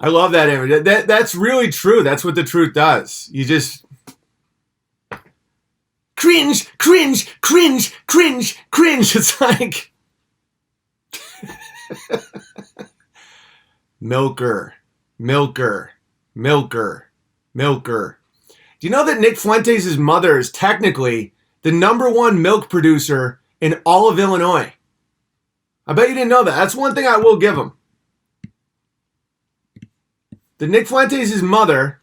I love that image. That's really true. That's what the truth does. You just cringe, cringe, cringe, cringe, cringe. It's like milker, milker, milker, milker. Do you know that Nick Fuentes' mother is technically the #1 milk producer in all of Illinois? I bet you didn't know that. That's one thing I will give him. The Nick Fuentes' mother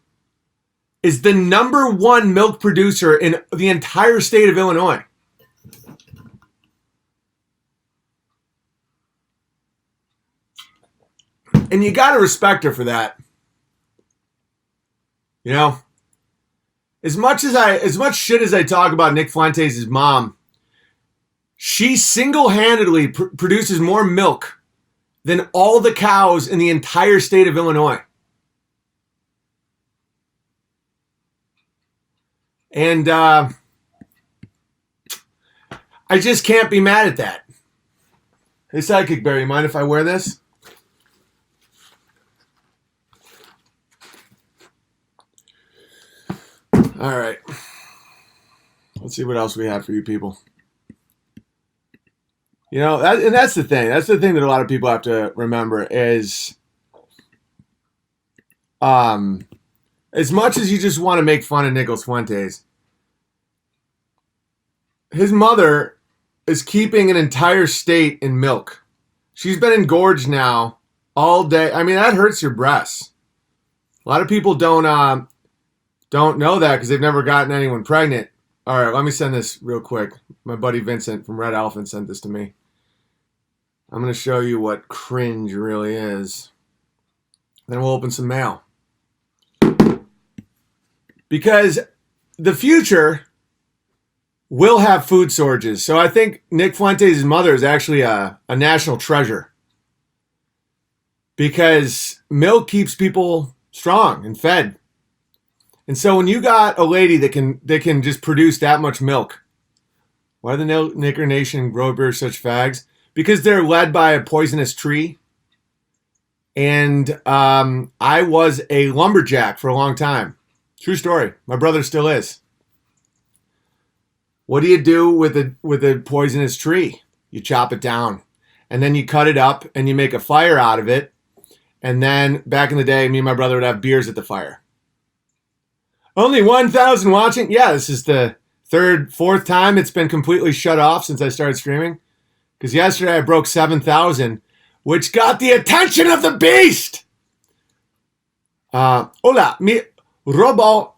is the #1 milk producer in the entire state of Illinois. And you got to respect her for that. You know, as much shit as I talk about Nick Fuentes' mom, she single-handedly produces more milk than all the cows in the entire state of Illinois. And I just can't be mad at that. Hey, Sidekick Bear, you mind if I wear this? All right. Let's see what else we have for you people. You know, that's the thing. That's the thing that a lot of people have to remember is, as much as you just want to make fun of Nicholas Fuentes, his mother is keeping an entire state in milk. She's been engorged now all day. I mean, that hurts your breasts. A lot of people don't know that because they've never gotten anyone pregnant. All right, let me send this real quick. My buddy Vincent from Red Elephant sent this to me. I'm going to show you what cringe really is. Then we'll open some mail. Because the future will have food shortages. So I think Nick Fuentes' mother is actually a national treasure. Because milk keeps people strong and fed. And so when you got a lady that can just produce that much milk, why are the Nicker Nation grow beers such fags? Because they're led by a poisonous tree. And I was a lumberjack for a long time. True story. My brother still is. What do you do with a poisonous tree? You chop it down. And then you cut it up and you make a fire out of it. And then back in the day, me and my brother would have beers at the fire. Only 1,000 watching? Yeah, this is the fourth time it's been completely shut off since I started streaming. Because yesterday I broke 7,000, which got the attention of the beast. Hola, mi robo,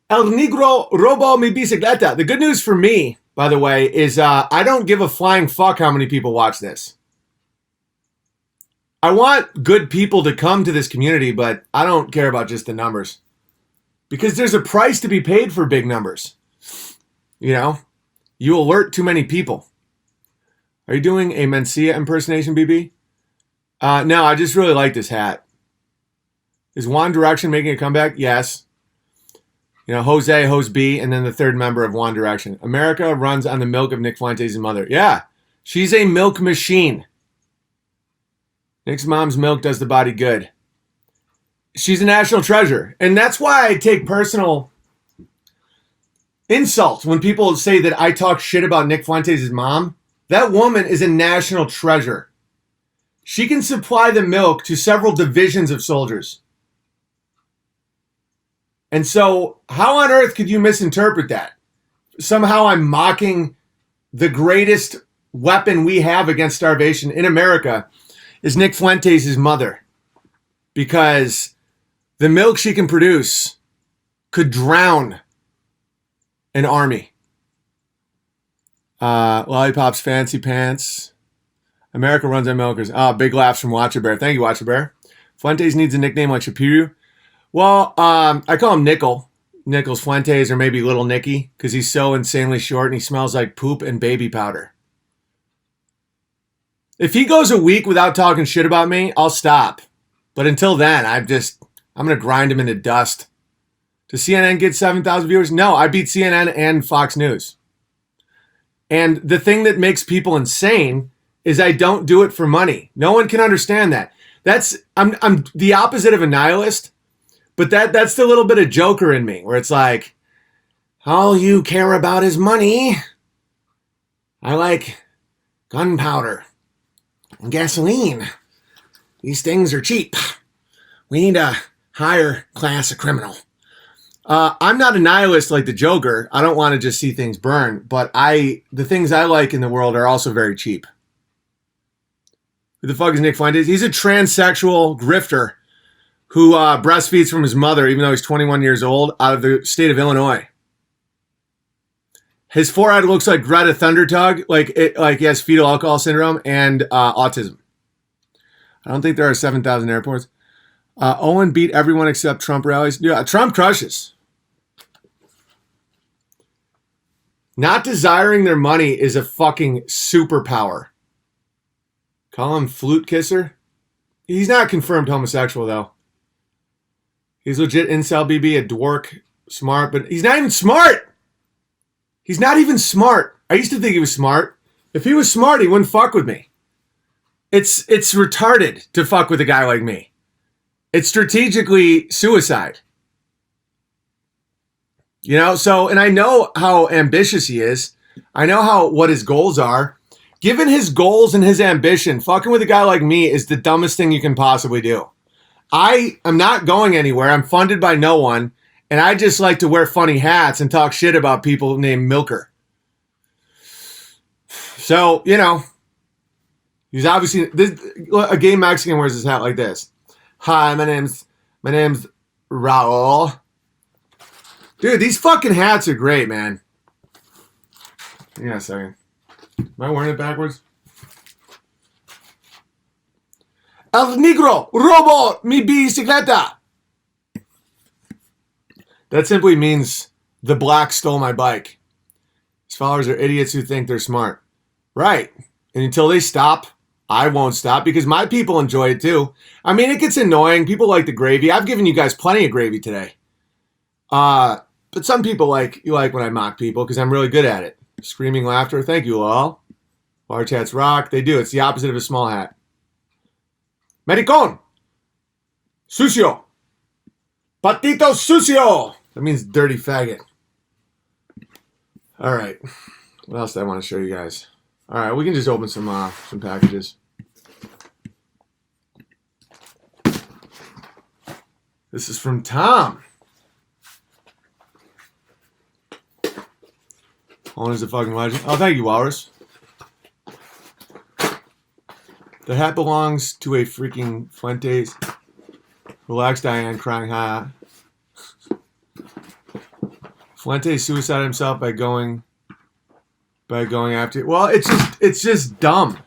el negro robo mi bicicleta. The good news for me, by the way, is I don't give a flying fuck how many people watch this. I want good people to come to this community, but I don't care about just the numbers. Because there's a price to be paid for big numbers. You know, you alert too many people. Are you doing a Mencia impersonation, BB? No, I just really like this hat. Is One Direction making a comeback? Yes. You know, Jose, Hose B, and then the third member of One Direction. America runs on the milk of Nick Fuentes' mother. Yeah, she's a milk machine. Nick's mom's milk does the body good. She's a national treasure. And that's why I take personal insult when people say that I talk shit about Nick Fuentes' mom. That woman is a national treasure. She can supply the milk to several divisions of soldiers. And so how on earth could you misinterpret that? Somehow I'm mocking the greatest weapon we have against starvation in America is Nick Fuentes' mother. Because the milk she can produce could drown an army. Lollipops, fancy pants. America runs on milkers. Big laughs from Watcher Bear. Thank you, Watcher Bear. Fuentes needs a nickname like Shapiro. Well, I call him Nickel. Nichols Fuentes, or maybe Little Nicky, because he's so insanely short and he smells like poop and baby powder. If he goes a week without talking shit about me, I'll stop. But until then, I'm going to grind him into dust. Does CNN get 7,000 viewers? No, I beat CNN and Fox News. And the thing that makes people insane is I don't do it for money. No one can understand that. I'm the opposite of a nihilist, but that's the little bit of Joker in me where it's like, all you care about is money. I like gunpowder and gasoline. These things are cheap. We need a higher class of criminal. I'm not a nihilist like the Joker. I don't want to just see things burn, but the things I like in the world are also very cheap. Who the fuck is Nick Fuentes? He's a transsexual grifter who breastfeeds from his mother, even though he's 21 years old, out of the state of Illinois. His forehead looks like Greta Thundertug, like he has fetal alcohol syndrome and autism. I don't think there are 7,000 airports. Owen beat everyone except Trump rallies. Yeah, Trump crushes. Not desiring their money is a fucking superpower. Call him flute kisser. He's not confirmed homosexual, though. He's legit incel BB, a dwark, smart, but he's not even smart. He's not even smart. I used to think he was smart. If he was smart, he wouldn't fuck with me. It's retarded to fuck with a guy like me. It's strategically suicide. You know, so, and I know how ambitious he is. I know what his goals are. Given his goals and his ambition, fucking with a guy like me is the dumbest thing you can possibly do. I am not going anywhere. I'm funded by no one. And I just like to wear funny hats and talk shit about people named Milker. So, you know, he's obviously a gay Mexican wears his hat like this. Hi, my name's Raul. Dude, these fucking hats are great, man. Hang on a second. Am I wearing it backwards? El negro robo mi bicicleta. That simply means the black stole my bike. His followers are idiots who think they're smart. Right. And until they stop, I won't stop because my people enjoy it too. I mean, it gets annoying. People like the gravy. I've given you guys plenty of gravy today. But some people like when I mock people because I'm really good at it. Screaming laughter. Thank you all. Large hats rock. They do. It's the opposite of a small hat. Maricón. Sucio. Patito sucio. That means dirty faggot. All right. What else do I want to show you guys? All right, we can just open some packages. This is from Tom. Owen is a fucking legend. Oh, thank you, Walrus. The hat belongs to a freaking Fuentes. Relax, Diane, crying high. Fuentes suicided himself by going after it. Well, it's just dumb.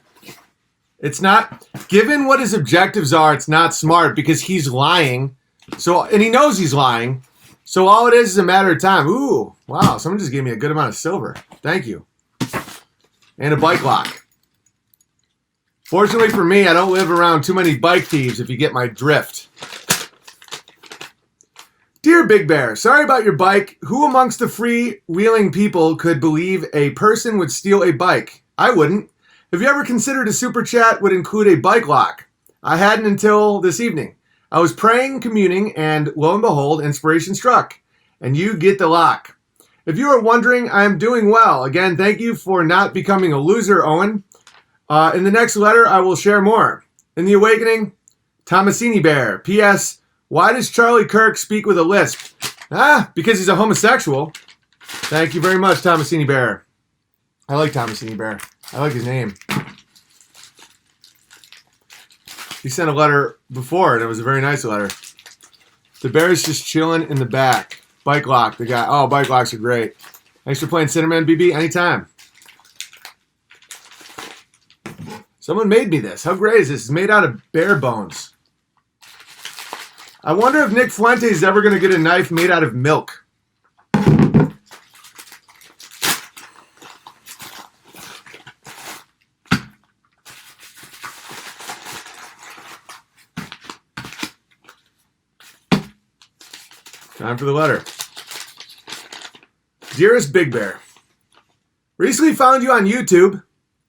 It's not, given what his objectives are, it's not smart because he's lying. So, and he knows he's lying. So all it is a matter of time. Ooh, wow, someone just gave me a good amount of silver. Thank you. And a bike lock. Fortunately for me, I don't live around too many bike thieves, if you get my drift. Dear Big Bear, sorry about your bike. Who amongst the freewheeling people could believe a person would steal a bike? I wouldn't. Have you ever considered a super chat would include a bike lock? I hadn't until this evening. I was praying, communing, and lo and behold, inspiration struck. And you get the lock. If you are wondering, I am doing well. Again, thank you for not becoming a loser, Owen. In the next letter, I will share more. In the awakening, Tomasini Bear. P.S. Why does Charlie Kirk speak with a lisp? Because he's a homosexual. Thank you very much, Tomasini Bear. I like Tomasini Bear. I like his name. He sent a letter before, and it was a very nice letter. The bear is just chilling in the back. Bike lock, the guy. Oh, bike locks are great. Thanks for playing Cinnamon, BB. Anytime. Someone made me this. How great is this? It's made out of bear bones. I wonder if Nick Fuentes is ever going to get a knife made out of milk. Time for the letter. Dearest Big Bear, recently found you on YouTube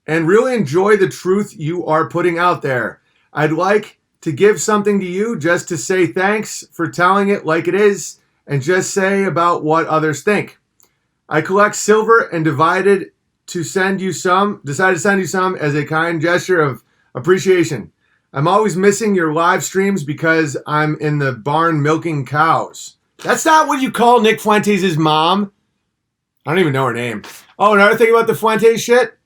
and really enjoy the truth you are putting out there. I'd like to give something to you just to say thanks for telling it like it is and just say about what others think. I collect silver and decided to send you some as a kind gesture of appreciation. I'm always missing your live streams because I'm in the barn milking cows. That's not what you call Nick Fuentes' mom. I don't even know her name. Oh, another thing about the Fuentes shit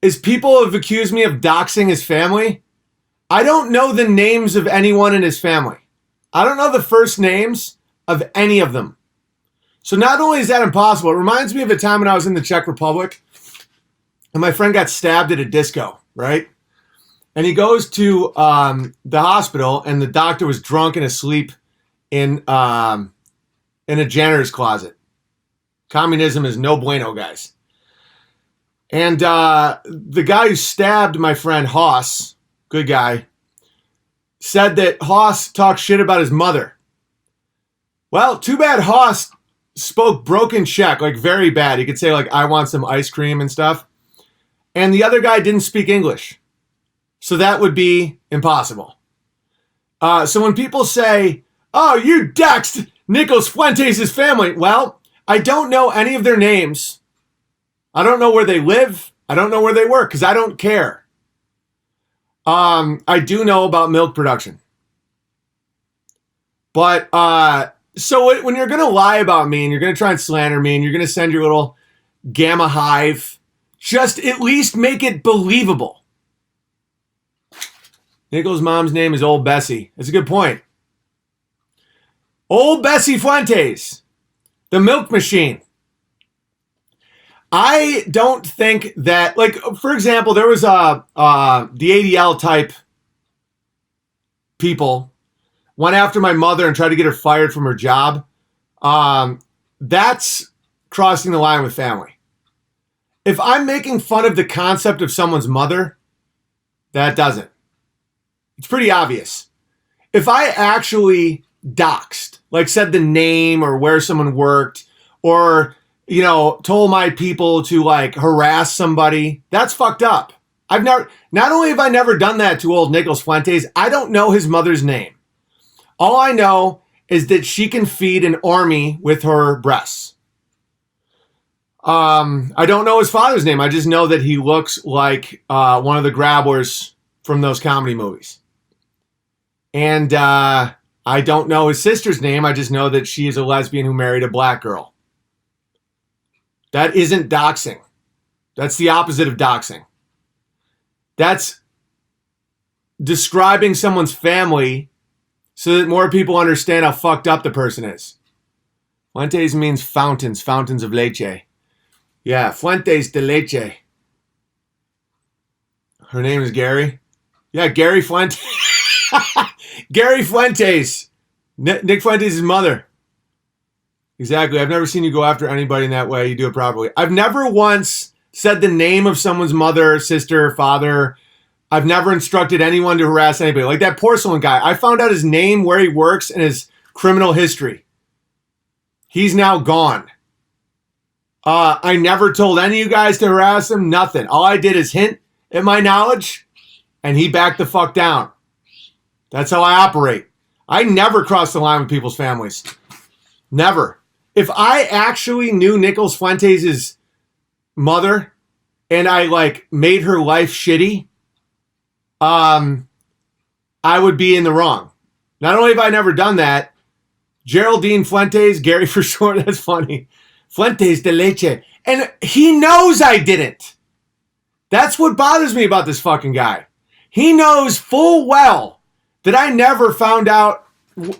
is people have accused me of doxing his family. I don't know the names of anyone in his family. I don't know the first names of any of them. So not only is that impossible, it reminds me of a time when I was in the Czech Republic and my friend got stabbed at a disco, right? And he goes to the hospital and the doctor was drunk and asleep in a janitor's closet. Communism is no bueno, guys. And the guy who stabbed my friend, Haas, good guy, said that Haas talked shit about his mother. Well, too bad Haas spoke broken Czech, like very bad. He could say like, I want some ice cream and stuff. And the other guy didn't speak English. So that would be impossible. So when people say, oh, you doxed Nicholas Fuentes' family. Well, I don't know any of their names. I don't know where they live. I don't know where they work because I don't care. I do know about milk production. But so when you're going to lie about me and you're going to try and slander me and you're going to send your little gamma hive, just at least make it believable. Nicholas' mom's name is Old Bessie. That's a good point. Old Bessie Fuentes, the milk machine. I don't think that, like, for example, there was the ADL type people went after my mother and tried to get her fired from her job. That's crossing the line with family. If I'm making fun of the concept of someone's mother, that doesn't. It's pretty obvious. If I actually doxed, like said the name or where someone worked, or, you know, told my people to like harass somebody, that's fucked up. Not only have I never done that to old Nicholas Fuentes, I don't know his mother's name. All I know is that she can feed an army with her breasts. I don't know his father's name. I just know that he looks like one of the grabblers from those comedy movies. And I don't know his sister's name. I just know that she is a lesbian who married a black girl. That isn't doxing. That's the opposite of doxing. That's describing someone's family so that more people understand how fucked up the person is. Fuentes means fountains, fountains of leche. Yeah, Fuentes de leche. Her name is Gary. Yeah, Gary Fuentes. Gary Fuentes. Nick Fuentes' mother. Exactly. I've never seen you go after anybody in that way. You do it properly. I've never once said the name of someone's mother, sister, father. I've never instructed anyone to harass anybody. Like that porcelain guy. I found out his name, where he works, and his criminal history. He's now gone. I never told any of you guys to harass him. Nothing. All I did is hint at my knowledge, and he backed the fuck down. That's how I operate. I never cross the line with people's families. Never. If I actually knew Nicholas Fuentes' mother and I like made her life shitty, I would be in the wrong. Not only have I never done that, Geraldine Fuentes, Gary for short, that's funny. Fuentes de leche. And he knows I didn't. That's what bothers me about this fucking guy. He knows full well that I never found out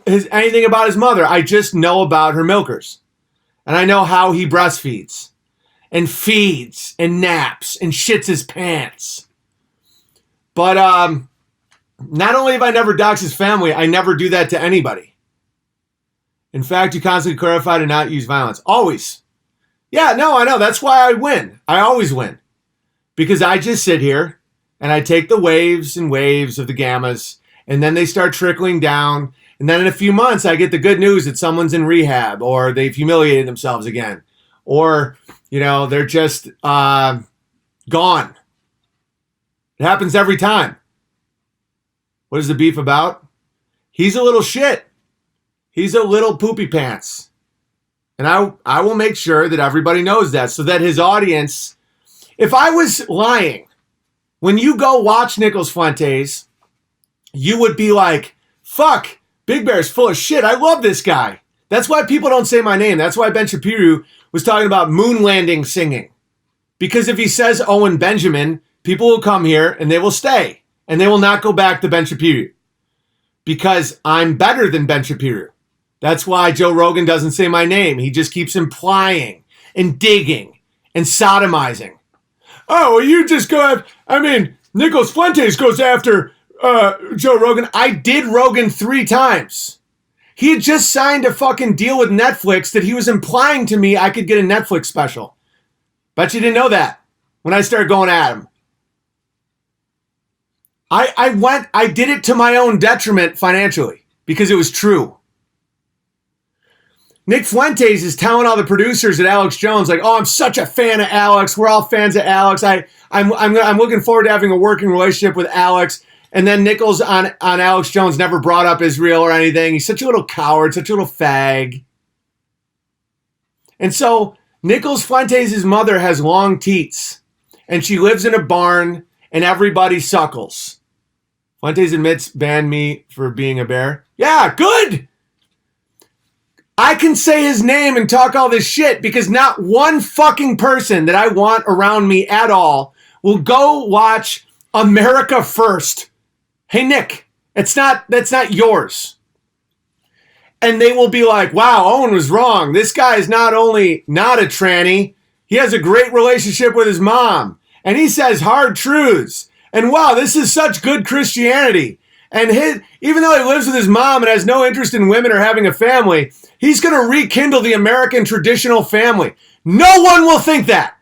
anything about his mother. I just know about her milkers. And I know how he breastfeeds and feeds and naps and shits his pants. But not only have I never doxed his family, I never do that to anybody. In fact, you constantly clarify to not use violence. Always. Yeah, no, I know. That's why I win. I always win. Because I just sit here and I take the waves and waves of the gammas, and then they start trickling down. And then in a few months, I get the good news that someone's in rehab, or they've humiliated themselves again, or, you know, they're just gone. It happens every time. What is the beef about? He's a little shit. He's a little poopy pants. And I will make sure that everybody knows that so that his audience, if I was lying, when you go watch Nicholas Fuentes, you would be like, fuck, Big Bear's full of shit. I love this guy. That's why people don't say my name. That's why Ben Shapiro was talking about moon landing singing. Because if he says Owen Benjamin, people will come here and they will stay. And they will not go back to Ben Shapiro. Because I'm better than Ben Shapiro. That's why Joe Rogan doesn't say my name. He just keeps implying and digging and sodomizing. Oh, well, you just go after, Nicholas Fuentes goes after Joe Rogan. I did Rogan 3 times. He had just signed a fucking deal with Netflix that he was implying to me I could get a Netflix special. Bet you didn't know that when I started going at him. I did it to my own detriment financially because it was true. Nick Fuentes is telling all the producers at Alex Jones, like, oh, I'm such a fan of Alex. We're all fans of Alex. I'm looking forward to having a working relationship with Alex. And then Nichols on Alex Jones never brought up Israel or anything. He's such a little coward, such a little fag. And so Nichols Fuentes' mother has long teats. And she lives in a barn and everybody suckles. Fuentes admits banned me for being a bear. Yeah, good. I can say his name and talk all this shit because not one fucking person that I want around me at all will go watch America First. Hey, Nick, that's not yours. And they will be like, wow, Owen was wrong. This guy is not only not a tranny, he has a great relationship with his mom. And he says hard truths. And wow, this is such good Christianity. And even though he lives with his mom and has no interest in women or having a family, he's going to rekindle the American traditional family. No one will think that.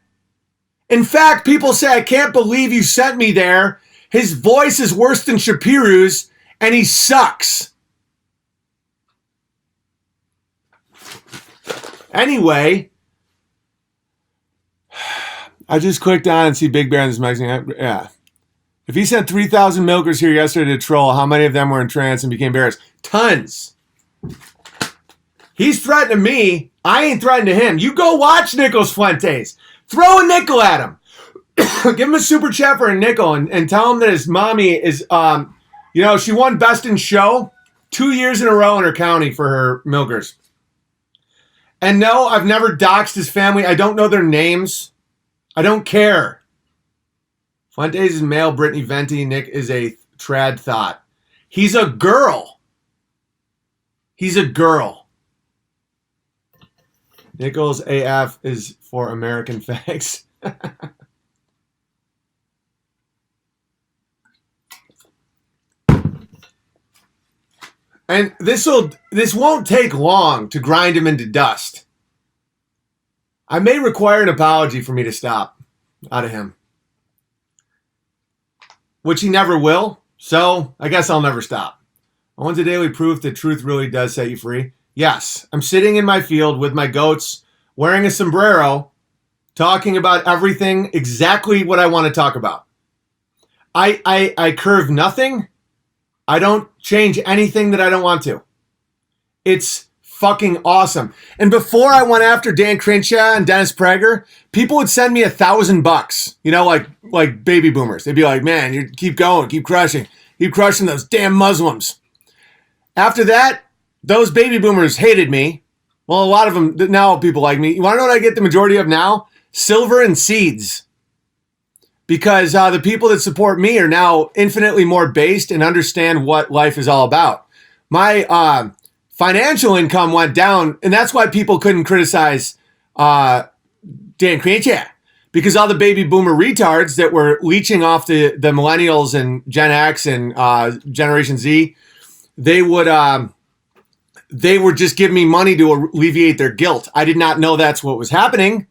In fact, people say, I can't believe you sent me there. His voice is worse than Shapiro's, and he sucks. Anyway, I just clicked on and see Big Bear in this magazine. Yeah. If he sent 3,000 milkers here yesterday to troll, how many of them were in trance and became bears? Tons. He's threatening me. I ain't threatening him. You go watch Nicholas Fuentes. Throw a nickel at him. Give him a super chat for a nickel and tell him that his mommy is, she won Best in Show 2 years in a row in her county for her milkers. And no, I've never doxed his family. I don't know their names. I don't care. Fuentes is male, Brittany Venti. Nick is a trad thought. He's a girl. He's a girl. Nichols AF is for American fags. And this won't take long to grind him into dust. I may require an apology for me to stop out of him. Which he never will, so I guess I'll never stop. Owen's a daily proof that truth really does set you free. Yes, I'm sitting in my field with my goats, wearing a sombrero, talking about everything exactly what I want to talk about. I curve nothing. I don't change anything that I don't want to. It's fucking awesome. And before I went after Dan Crenshaw and Dennis Prager, people would send me $1,000, like baby boomers. They'd be like, man, you keep going, keep crushing those damn Muslims. After that, those baby boomers hated me. Well, a lot of them, now people like me. You want to know what I get the majority of now? Silver and seeds. Because the people that support me are now infinitely more based and understand what life is all about. My financial income went down, and that's why people couldn't criticize Dan Crenshaw. Because all the baby boomer retards that were leeching off the millennials and Gen X and Generation Z, they were just giving me money to alleviate their guilt. I did not know that's what was happening.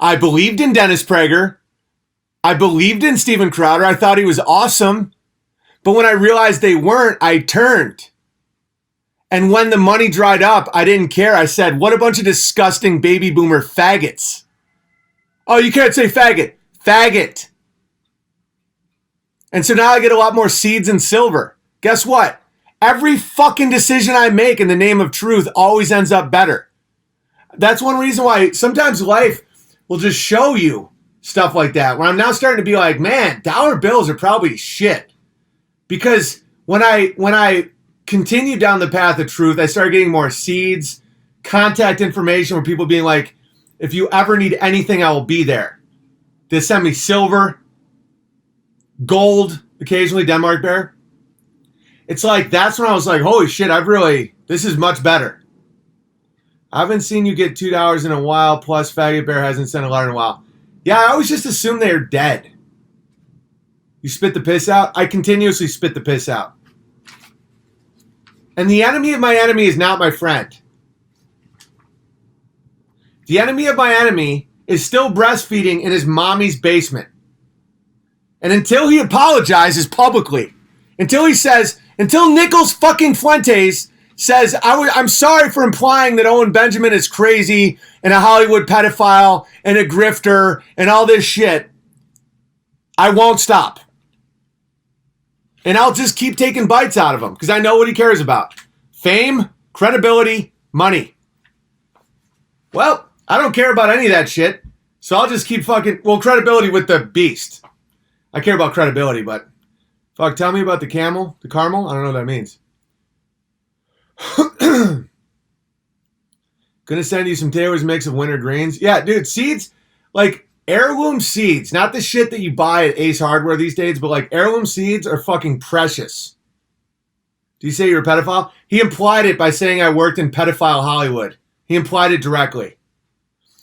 I believed in Dennis Prager. I believed in Steven Crowder. I thought he was awesome. But when I realized they weren't, I turned. And when the money dried up, I didn't care. I said, what a bunch of disgusting baby boomer faggots. Oh, you can't say faggot. Faggot. And so now I get a lot more seeds and silver. guess what? Every fucking decision I make in the name of truth always ends up better. That's one reason why sometimes life will just show you stuff like that. Where I'm now starting to be like, man, dollar bills are probably shit. Because when I continue down the path of truth, I started getting more seeds, contact information where people being like, if you ever need anything, I will be there. They send me silver, gold, occasionally Denmark Bear. It's like, that's when I was like, holy shit, this is much better. I haven't seen you get $2 in a while, plus Faggot Bear hasn't sent a letter in a while. Yeah, I always just assume they're dead. You spit the piss out? I continuously spit the piss out. And the enemy of my enemy is not my friend. The enemy of my enemy is still breastfeeding in his mommy's basement. And until he apologizes publicly, until Nichols fucking Fuentes says, I'm sorry for implying that Owen Benjamin is crazy and a Hollywood pedophile and a grifter and all this shit, I won't stop. And I'll just keep taking bites out of him because I know what he cares about. Fame, credibility, money. Well, I don't care about any of that shit, so I'll just keep credibility with the beast. I care about credibility, but fuck, tell me about the caramel. I don't know what that means. Gonna send you some Taylor's mix of winter greens. Yeah, dude, seeds, like heirloom seeds, not the shit that you buy at Ace Hardware these days, but like heirloom seeds are fucking precious. Do you say you're a pedophile? He implied it by saying I worked in pedophile Hollywood. He implied it directly.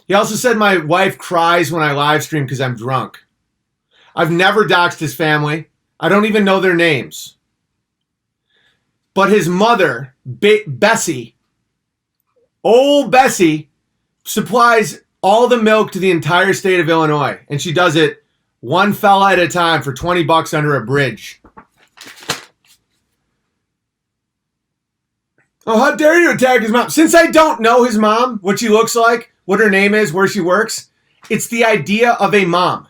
He also said my wife cries when I live stream because I'm drunk. I've never doxed his family. I don't even know their names. But his mother, Bessie, old Bessie, supplies all the milk to the entire state of Illinois. And she does it one fella at a time for $20 under a bridge. Oh, how dare you attack his mom? Since I don't know his mom, what she looks like, what her name is, where she works, it's the idea of a mom.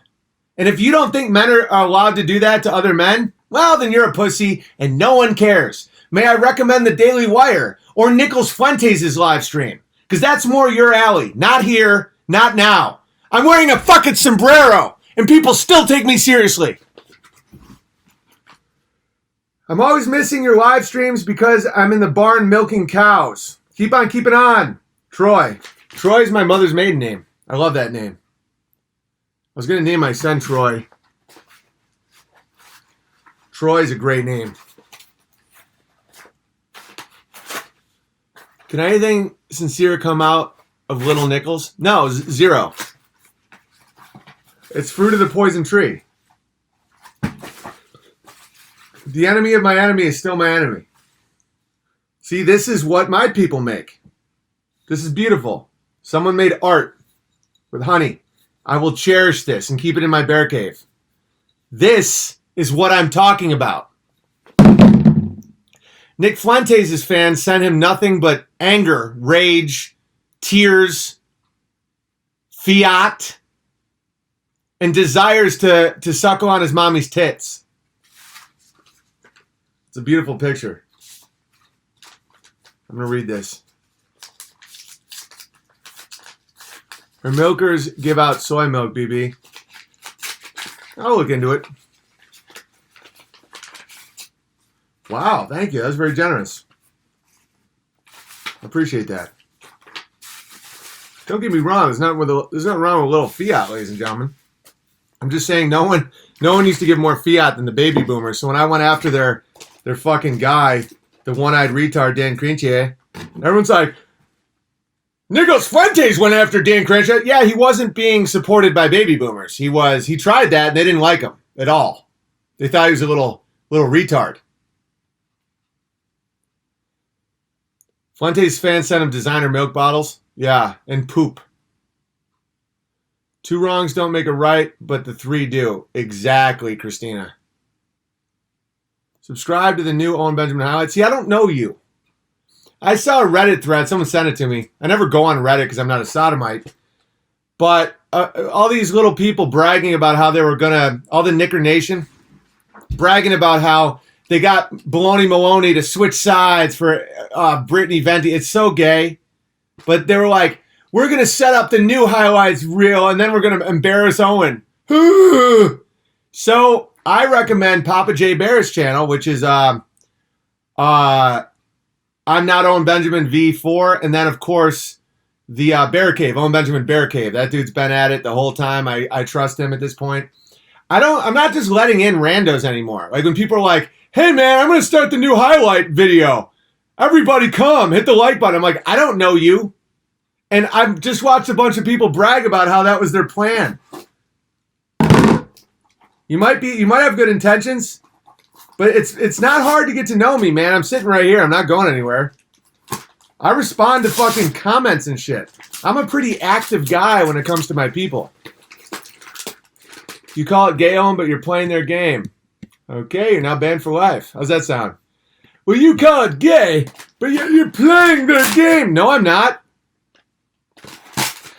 And if you don't think men are allowed to do that to other men, well, then you're a pussy and no one cares. May I recommend the Daily Wire or Nichols Fuentes' live stream? Because that's more your alley. Not here, not now. I'm wearing a fucking sombrero and people still take me seriously. I'm always missing your live streams because I'm in the barn milking cows. Keep on keeping on. Troy. Troy is my mother's maiden name. I love that name. I was going to name my son Troy. Troy is a great name. Can anything sincere come out of Little Nichols? No, zero. It's fruit of the poison tree. The enemy of my enemy is still my enemy. See, this is what my people make. This is beautiful. Someone made art with honey. I will cherish this and keep it in my bear cave. This is what I'm talking about. Nick Fuentes' fans sent him nothing but anger, rage, tears, fiat, and desires to suckle on his mommy's tits. It's a beautiful picture. I'm going to read this. Her milkers give out soy milk, BB. I'll look into it. Wow, thank you. That was very generous. I appreciate that. Don't get me wrong. There's nothing wrong with a little fiat, ladies and gentlemen. I'm just saying no one used to give more fiat than the baby boomers. So when I went after their fucking guy, the one-eyed retard Dan Crenshaw, everyone's like, Nichols Fuentes went after Dan Crenshaw. Yeah, he wasn't being supported by baby boomers. He tried that and they didn't like him at all. They thought he was a little retard. Fuentes' fans sent him designer milk bottles. Yeah, and poop. 2 wrongs don't make a right, but the 3 do. Exactly, Christina. Subscribe to the new Owen Benjamin highlights. See, I don't know you. I saw a Reddit thread. Someone sent it to me. I never go on Reddit because I'm not a sodomite. But all these little people bragging about how they were going to, all the Knicker Nation, bragging about how they got Baloney Maloney to switch sides for Brittany Venti. It's so gay. But they were like, we're going to set up the new highlights reel, and then we're going to embarrass Owen. So I recommend Papa J Bear's channel, which is I'm Not Owen Benjamin V4, and then, of course, the Bear Cave, Owen Benjamin Bear Cave. That dude's been at it the whole time. I trust him at this point. I'm not just letting in randos anymore. Like when people are like, hey man, I'm going to start the new highlight video. Everybody come, hit the like button. I'm like, I don't know you. And I've just watched a bunch of people brag about how that was their plan. You might have good intentions, but it's not hard to get to know me, man. I'm sitting right here. I'm not going anywhere. I respond to fucking comments and shit. I'm a pretty active guy when it comes to my people. You call it gay Owen, but you're playing their game. Okay, you're now banned for life. How's that sound? Well, you call it gay, but you're playing their game. No, I'm not.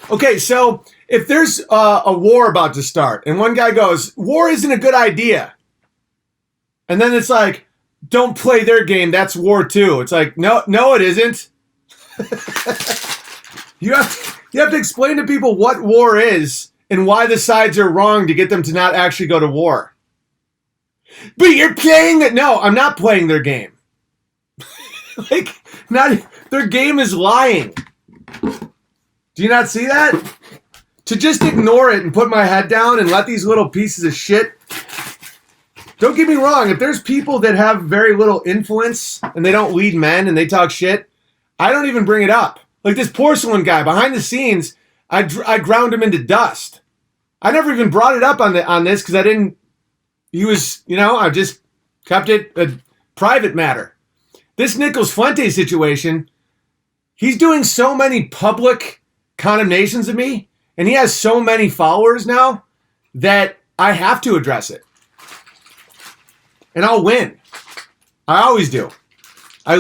Okay, so if there's a war about to start, and one guy goes, war isn't a good idea. And then it's like, don't play their game, that's war too. It's like, no, it isn't. You have to explain to people what war is and why the sides are wrong to get them to not actually go to war. But you're playing it. No, I'm not playing their game. Their game is lying. Do you not see that? To just ignore it and put my head down and let these little pieces of shit. Don't get me wrong. If there's people that have very little influence and they don't lead men and they talk shit, I don't even bring it up. Like this porcelain guy behind the scenes, I ground him into dust. I never even brought it up on this because I didn't. He was, I just kept it a private matter. This Nichols Fuentes situation, he's doing so many public condemnations of me, and he has so many followers now that I have to address it. And I'll win. I always do.